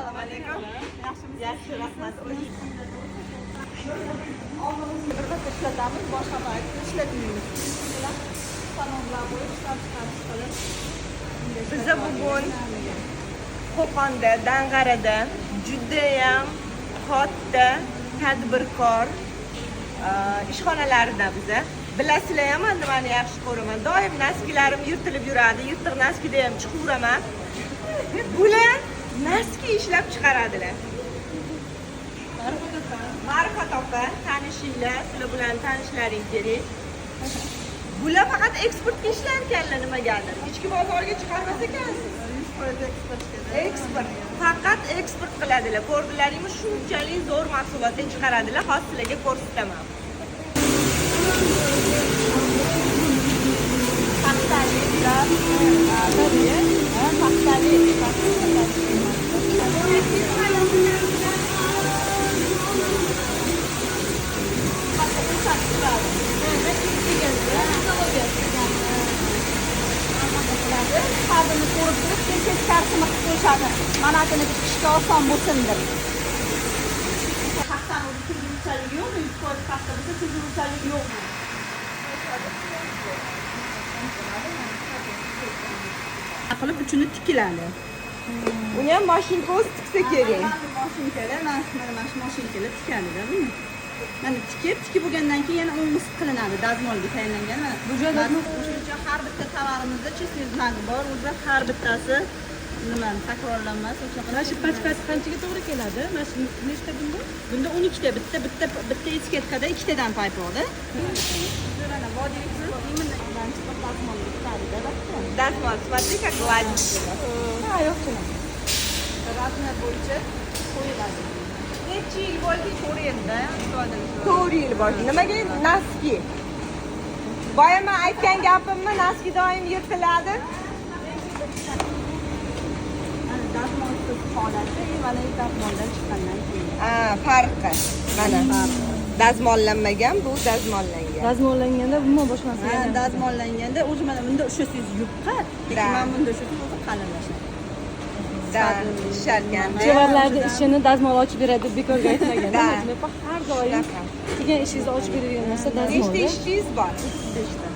Assalomu alaykum. Yaxshimisiz? Yaxshi, rahmat. Bir vaqt ishlatamiz, boshqa payt ishlatmaymiz. Salonlar bo'yicha ishlab chiqarish qilib. Biza bugun Qo'qonda, Dang'arada judayam katta tadbirkor ishxonalarida biza. Bilasizlar ham men nimani yaxshi ko'raman. Doim naskilarim yirtilib yuradi. Yirtiq naskida ham chiqaveraman. Bular naski ishlab chiqaradilar. Ma'rifat opa, tanishinglar, sizlar bilan tanishlaring kerak. Bular faqat eksportga ishlar ekanlar nimagadir. Ichki bozorga chiqarmas ekansiz. 100% Eksport. Faqat eksport qiladilar. Ko'rdilaringmi, shunchalik zo'r mahsulotni chiqaradilar. Hozir sizlarga ko'rsataman. Paxtaliklar, paxtalik. Ta'bini ko'rib turib, tezkarsini qilib qo'yishadi. Mana buni tikishga oson bo'lsin deb. Paxtani o'zi tuzuvchalik yo'qmi? 100% paxta bo'lsa tuzuvchalik yo'qmi? Qilib uchini tikiladi. Uni ham mashinka o'zi tiksa kerak. Mashinkalar, mana shu mashinkalar tikadi-da buni. Mana tikib bo'lgandan keyin yana o'ngis qilinadi, dazmolga tayinlangan. Bu joyda o'sha har bitta tovarimizda chistlik znagi bor, o'zi har bittasi nima takrorlanmas, o'sha Mana shu pachkasi qanchaga to'g'ri keladi? Mana shu nechta bunda? Bunda 12 ta, bitta etiketkada 2 tadan payp borda. Mana vodiysi immunidan chiqib dazmolga tikadi-da. Dazmol, смотри, как гладить. Ha, yo'qchilar. Razmer bo'yicha qo'yiladi. Necha yil bo'ldi ko'ryapti, ifodalar. 4 yil bo'ldi. Nimaga naski? Boya men aytgan gapimmi, naski doim yirtiladi. Dazmolsiz holati mana dazmoldan chiqqandan keyin. Farqi. Mana. Dazmollanmagan, bu dazmollangan. Dazmollanganda umuman boshqa narsa. Dazmollanganda o'zi mana bunda ushasiz yupqa, mana bunda ushasiz qalinlashadi. Sharkan. Chevarlarda ishini dazmol ochib beradi deb bekorga aytmagan. Har doim degan ishingizni ochib beradigan narsa dazmol. Nechta ishchingiz bor? 35 ta.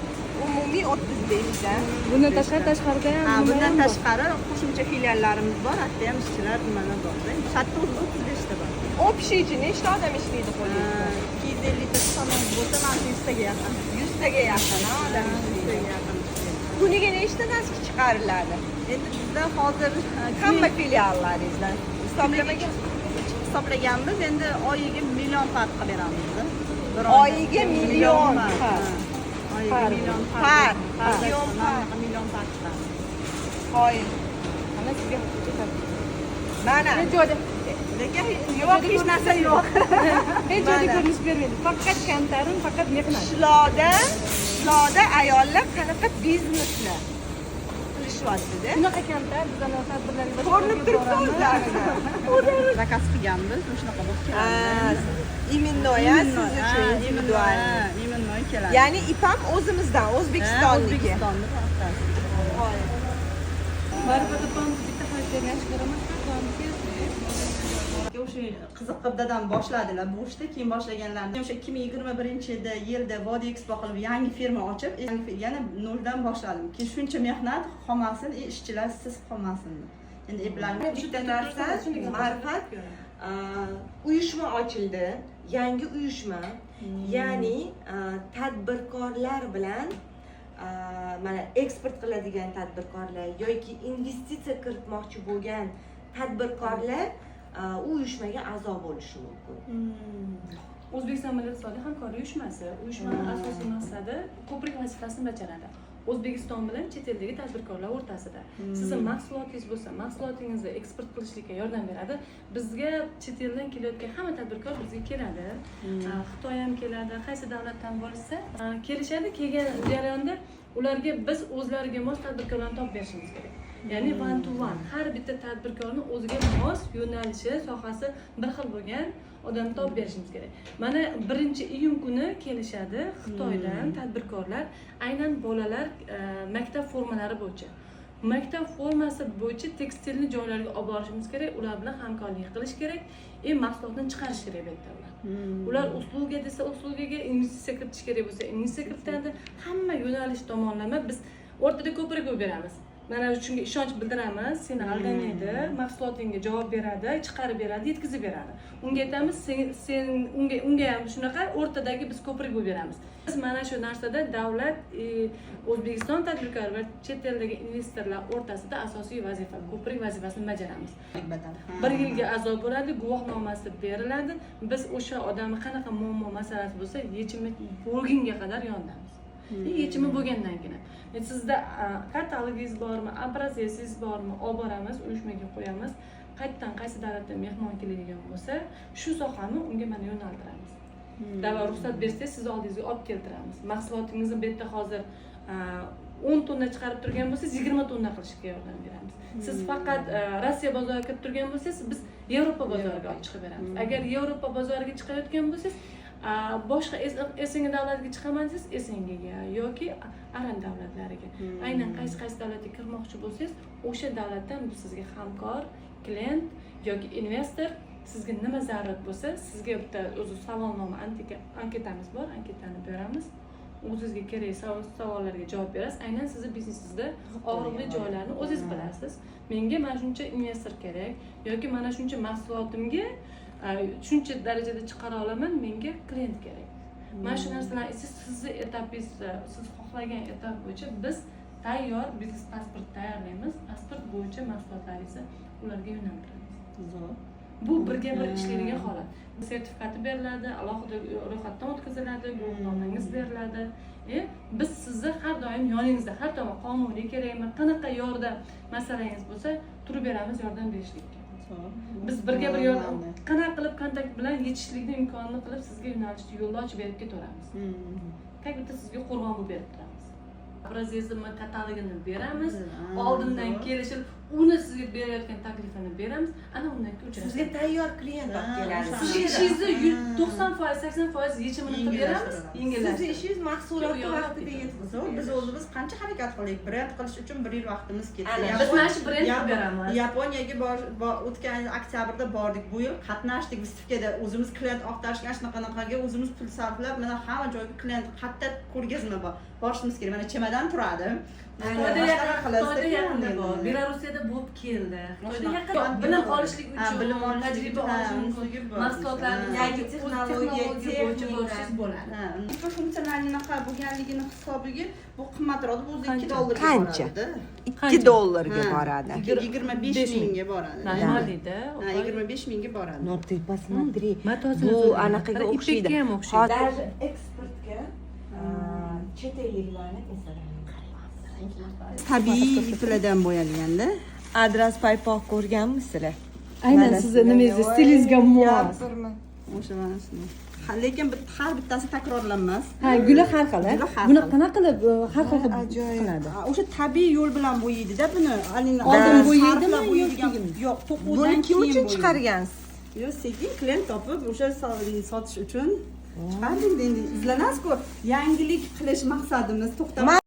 Umumiy 35 ta. Bundan tashqarida ham bundan tashqari qo'shimcha filiallarimiz bor, hatto ham ishchilar nimalar bor. Hatto 35 ta bor. Общий nechta odam ishlaydi qo'lingizda? 250 ta salon bo'lsa, mana 100 taga yaqin. 100 taga yaqin odam ishlaydi. Kuniga nechta naski chiqariladi? Endi bizda hozir Hamma filiallaringizdan hisoblaganmiz, endi oyiga million farq qilib beramiz. Oyiga million Oyiga million farq. Million farq chiqadi. Xo'sh. Mana sizga Mana. Lekin yo'q, hech narsa yo'q. hech joyda ko'rinish bermaydi. Faqat kamtarin, faqat mehnat. Qishloqda ayollar qanaqa biznesni qilishyapti-da? Shunaqa kamtar bizlar tadbirlarga Ko'rinib turibdi o'zlaridan. Zakaz qilganmiz, shunaqa bo'lib keladi. Imенно ya siz uchun individual. Imенно keladi. Ya'ni ipam o'zimizdan, O'zbekistonniki. O'zbekistonni paxtasi. Ma'rifat opam bitta xaridlarni yaxshi ko'raman. O'sha qiziqib dadam boshladilar bo'shda, keyin boshlaganlarni o'sha 2021-yilda Vodiy Expo qilib yangi firma ochib, yana noldan boshladim. Keyin shuncha mehnat qolmasin, ishchilar siz qolmasin. Endi eplanib Bitta narsa, Ma'rifat uyushma ochildi, yangi uyushma. Ya'ni tadbirkorlar bilan mana eksport qiladigan tadbirkorlar yoki investitsiya kiritmoqchi bo'lgan tadbirkorlar u uyushmaga a'zo bo'lishi mumkin. O'zbekiston Milliy iqtisodiy hamkorlik uyushmasi. Uyushmaning asosiy maqsadi ko'prik vazifasini bajaradi. O'zbekiston bilan chet eldagi tadbirkorlar o'rtasida. Sizning mahsulotingiz bo'lsa, mahsulotingizni eksport qilishga yordam beradi. Bizga chet eldan kelayotgan hamma tadbirkor bizga keladi. Xitoy ham keladi, qaysi davlatdan bo'lsa, kelishadi. Kelgan jarayonda ularga biz o'zlariga mos tadbirkorlarni topib berishimiz kerak. Ya'ni one to one har bitta tadbirkorni o'ziga mos yo'nalishi, sohasi bir xil bo'lgan odamni topib berishimiz kerak. Mana 1-iyun kuni kelishadi Xitoydan tadbirkorlar aynan bolalar maktab formalari bo'yicha. maktab formasi bo'yicha tekstilni joylarga olib borishimiz kerak, ular bilan hamkorlik qilish kerak, mahsulotni chiqarish kerak bu yerda ular. Ular usluga desa uslugaga, investitsiya kiritish kerak bo'lsa investitsiya kiritadi. Hamma yo'nalish tomonlama biz o'rtada ko'prik qo'yib beramiz. Mana shunga ishonch bildiramiz, seni aldamaydi, mahsulotingga javob beradi, chiqarib beradi, yetkazib beradi. Unga aytamiz, sen unga ham shunaqa o'rtadagi biz ko'prik bo'lib beramiz. Biz mana shu narsada davlat, O'zbekiston tadbirkor va chet eldagi investorlar o'rtasida asosiy vazifa, ko'prik vazifasini bajaramiz. 1 yilga a'zo bo'ladi, guvohnomasi beriladi. Biz o'sha odamning qanaqa muammo masalasi bo'lsa, yechimi bo'lgunga qadar yordamimiz. Yechimi bo'lgandan keyin sizda katalogingiz bormi, obrazesiz bormi, olib boramiz, uyushmaga qo'yamiz. Qayerdan qaysi davlatdan mehmon keladigan bo'lsa, shu sohani unga mana yo'naltiramiz. Davlat ruxsat bersangiz, siz oldingizga olib keltiramiz. Mahsulotingizni bu yerda hozir 10 tonna chiqarib turgan bo'lsangiz, 20 tonna qilishga yordam beramiz. Siz faqat Rossiya bozoriga kirib turgan bo'lsangiz, biz Yevropa bozoriga olib chiqib beramiz. Agar Yevropa bozoriga chiqayotgan bo'lsangiz, boshqa Esenga davlatiga chiqaman desiz, Esengaga yoki Aran davlatlariga. Aynan qaysi davlatga kirmoqchi bo'lsangiz, o'sha davlatdan biz sizga hamkor, klient yoki investor sizga nima zarurat bo'lsa, sizga bitta o'zi savolnoma, anketamiz bor, anketani beramiz. O'zingizga kerak savollarga javob berasiz. Aynan sizni biznesingizda og'riqli joylarni o'zingiz bilasiz. Menga mana shuncha investor kerak yoki mana shuncha mahsulotimga shuncha darajada chiqara olaman, menga klient kerak. Mana shu narsalarni sizni etapingiz, siz xohlagan etap bo'yicha biz tayyor biznes pasport tayyorlaymiz. Pasport bo'yicha mahsulotlaringizni ularga yo'naltiramiz. Bu birga bir ishlaydigan holat. Sertifikati beriladi, alohida ro'yxatdan o'tkaziladi, guvohnomangiz beriladi. Biz sizni har doim yoningizda, har tomon qonuniy kerakmi, qanaqa yordam masalangiz bo'lsa, turib beramiz yordam berishlikka. Biz birga bir yordam, qanaqa qilib kontakt bilan yetishlikni imkonini qilib sizga yo'nalishni yo'lni ochib berib ketaveramiz. Tag bitta sizga qo'rg'on bo'lib berib turamiz. Obrazezimni katalogini beramiz, oldindan kelishib, uni sizga berayotgan taklifini beramiz, ana undan keyin uchrashamiz. Sizga tayyor klient olib keladi. Siz ishingizni 90%, 80% yechimini qilib beramiz, yengillashtiramiz. Siz ishingiz mahsulotni vaqtida yetkazib, biz o'zimiz qancha harakat qildik, brend qilish uchun 1 yil vaqtimiz ketdi. Biz mana shu brend qilib beramiz. Yaponiyaga o'tgan oktyabrda bordik, bu yil qatnashdik, Vistivkada o'zimiz klient oqtarishga shunaqanaqaga o'zimiz pul sarflab, mana hamma joyga klient qattiq ko'rgazma bor. Borishimiz kerak. Mana chemadan turadi. Xitoyda yaqinda bor, Belarusiyada bo'lib keldi. Xitoyda yaqin bilim olishlik uchun, tajriba olish mumkin. Mahsulotlarni yangi texnologiya bo'yicha bo'lishingiz bo'ladi. Funksiyonalinaqa bo'lganligini hisobiga bu qimmatroq, bu $2 ga qancha? boradi. $2 ga boradi. 25 mingga boradi. Normalida. 25 mingga boradi. Ну ты посмотри. Bu anaqaga o'xshaydi. Даже eksportga chet elliklarni Tabiiy iplardan bo'yalganda. adres paypoq ko'rganmisizlar? Aynan sizni nimangizni stilingizga mos. O'sha mana shuni. Lekin har bittasi takrorlanmas. Guli har xil. Buni qanaqa qilib har xil qiladi? O'sha tabiiy yo'l bilan bo'yaydi-da buni. Oldin bo'yaydimi yo'q, to'quvdan Buni kim keyin uchun bo'yaydi. chiqargansiz? Yo'q, sekin klient topib o'sha sotish uchun chiqardik. Endi izlanasiz-ku. Yangilik qilish maqsadimiz, to'xtab